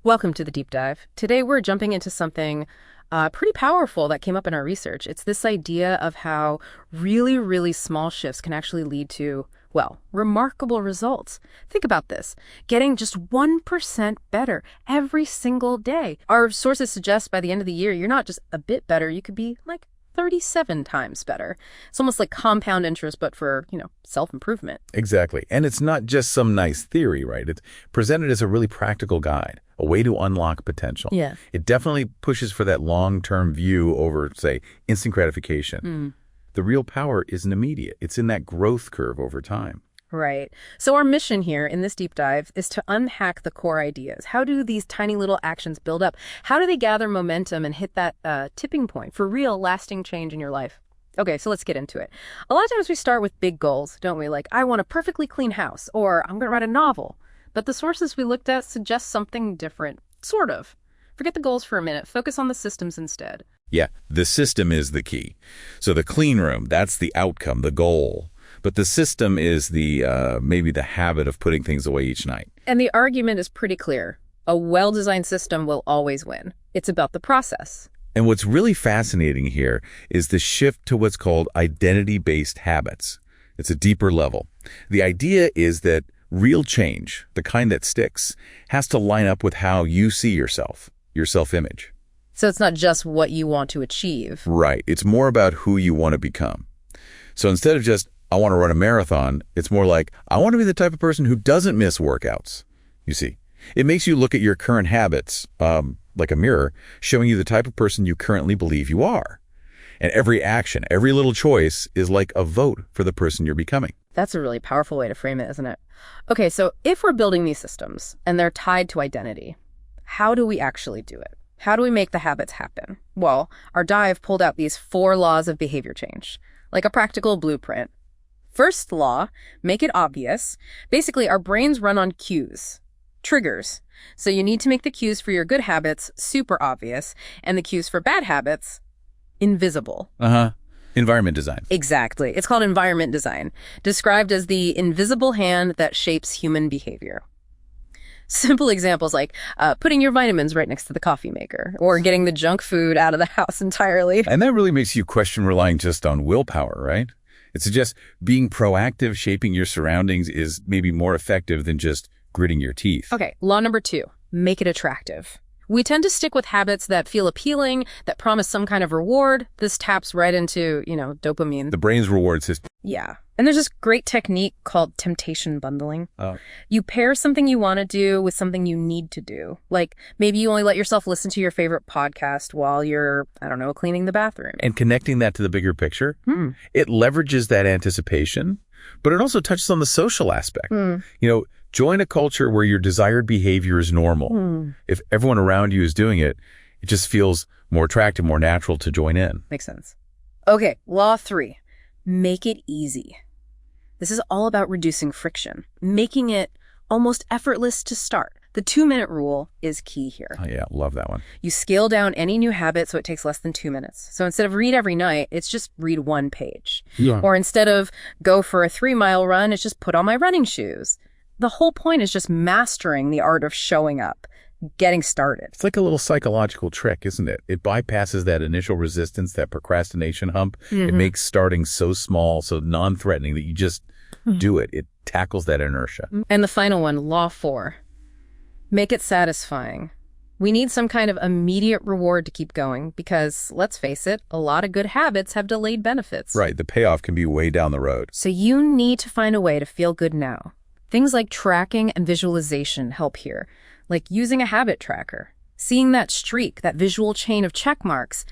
Welcome to the deep dive. Today we're jumping into something pretty powerful that came up in our research. It's this idea of how really, really small shifts can actually lead to, well, remarkable results. Think about this. Getting just 1% better every single day. Our sources suggest by the end of the year, you're not just a bit better, you could be like 37 times better. It's almost like compound interest, but for, self-improvement. Exactly. And it's not just some nice theory, right? It's presented as a really practical guide, a way to unlock potential. Yeah. It definitely pushes for that long-term view over, say, instant gratification. The real power isn't immediate. It's in that growth curve over time. Right. So our mission here in this deep dive is to unhack the core ideas. How do these tiny little actions build up? How do they gather momentum and hit that tipping point for real lasting change in your life? Okay, so let's get into it. A lot of times we start with big goals, don't we? Like, I want a perfectly clean house, or I'm going to write a novel. But the sources we looked at suggest something different, sort of. Forget the goals for a minute. Focus on the systems instead. Yeah, the system is the key. So the clean room, that's the outcome, the goal. But the system is the maybe the habit of putting things away each night. And the argument is pretty clear. A well-designed system will always win. It's about the process. And what's really fascinating here is the shift to what's called identity-based habits. It's a deeper level. The idea is that real change, the kind that sticks, has to line up with how you see yourself, your self-image. So it's not just what you want to achieve. Right. It's more about who you want to become. So instead of just, I want to run a marathon, it's more like, I want to be the type of person who doesn't miss workouts. You see, it makes you look at your current habits, like a mirror, showing you the type of person you currently believe you are. And every action, every little choice is like a vote for the person you're becoming. That's a really powerful way to frame it, isn't it? Okay, so if we're building these systems and they're tied to identity, how do we actually do it? How do we make the habits happen? Well, our dive pulled out these 4 laws of behavior change, like a practical blueprint. First law, make it obvious. Basically, our brains run on cues, triggers. So you need to make the cues for your good habits super obvious and the cues for bad habits invisible. Environment design. Exactly. It's called environment design, described as the invisible hand that shapes human behavior. Simple examples like putting your vitamins right next to the coffee maker or getting the junk food out of the house entirely. And that really makes you question relying just on willpower, right? It suggests being proactive, shaping your surroundings is maybe more effective than just gritting your teeth. Okay, law number 2, make it attractive. We tend to stick with habits that feel appealing, that promise some kind of reward. This taps right into, dopamine. The brain's reward system. Yeah. And there's this great technique called temptation bundling. Oh. You pair something you want to do with something you need to do. Like maybe you only let yourself listen to your favorite podcast while you're, cleaning the bathroom. And connecting that to the bigger picture, it leverages that anticipation, but it also touches on the social aspect. Join a culture where your desired behavior is normal. If everyone around you is doing it, it just feels more attractive, more natural to join in. Makes sense. Okay, law 3, make it easy. This is all about reducing friction, making it almost effortless to start. The 2-minute rule is key here. Oh, yeah, love that one. You scale down any new habit so it takes less than 2 minutes. So instead of read every night, it's just read 1 page. Yeah. Or instead of go for a 3-mile run, it's just put on my running shoes. The whole point is just mastering the art of showing up, getting started. It's like a little psychological trick, isn't it? It bypasses that initial resistance, that procrastination hump. It makes starting so small, so non-threatening that you just do it. It tackles that inertia. And the final one, law 4, make it satisfying. We need some kind of immediate reward to keep going because, let's face it, a lot of good habits have delayed benefits. Right. The payoff can be way down the road. So you need to find a way to feel good now. Things like tracking and visualization help here, like using a habit tracker. Seeing that streak, that visual chain of check marks,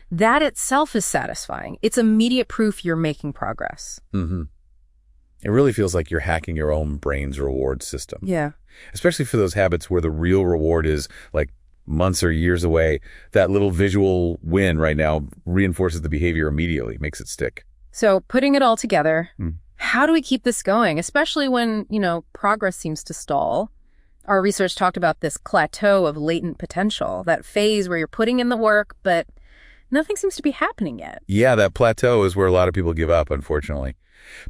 that itself is satisfying. It's immediate proof you're making progress. It really feels like you're hacking your own brain's reward system. Yeah. Especially for those habits where the real reward is like months or years away. That little visual win right now reinforces the behavior immediately, makes it stick. So putting it all together, how do we keep this going, especially when, progress seems to stall? Our research talked about this plateau of latent potential, that phase where you're putting in the work, but nothing seems to be happening yet. Yeah, that plateau is where a lot of people give up, unfortunately.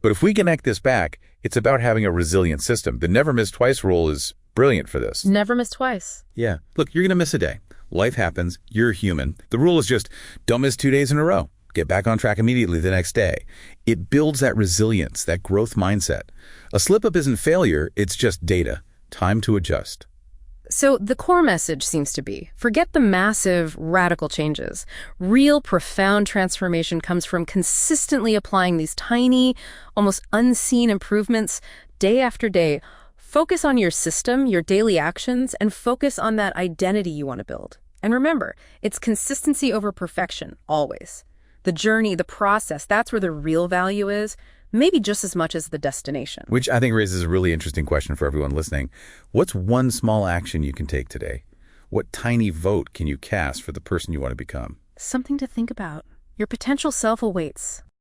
But if we connect this back, it's about having a resilient system. The never miss twice rule is brilliant for this. Never miss twice. Yeah. Look, you're going to miss a day. Life happens. You're human. The rule is just don't miss 2 days in a row. Get back on track immediately the next day. It builds that resilience, that growth mindset. A slip-up isn't failure. It's just data. Time to adjust. So the core message seems to be, forget the massive, radical changes. Real, profound transformation comes from consistently applying these tiny, almost unseen improvements day after day. Focus on your system, your daily actions, and focus on that identity you want to build. And remember, it's consistency over perfection, always. The journey, the process, that's where the real value is, maybe just as much as the destination. Which I think raises a really interesting question for everyone listening. What's one small action you can take today? What tiny vote can you cast for the person you want to become? Something to think about. Your potential self awaits.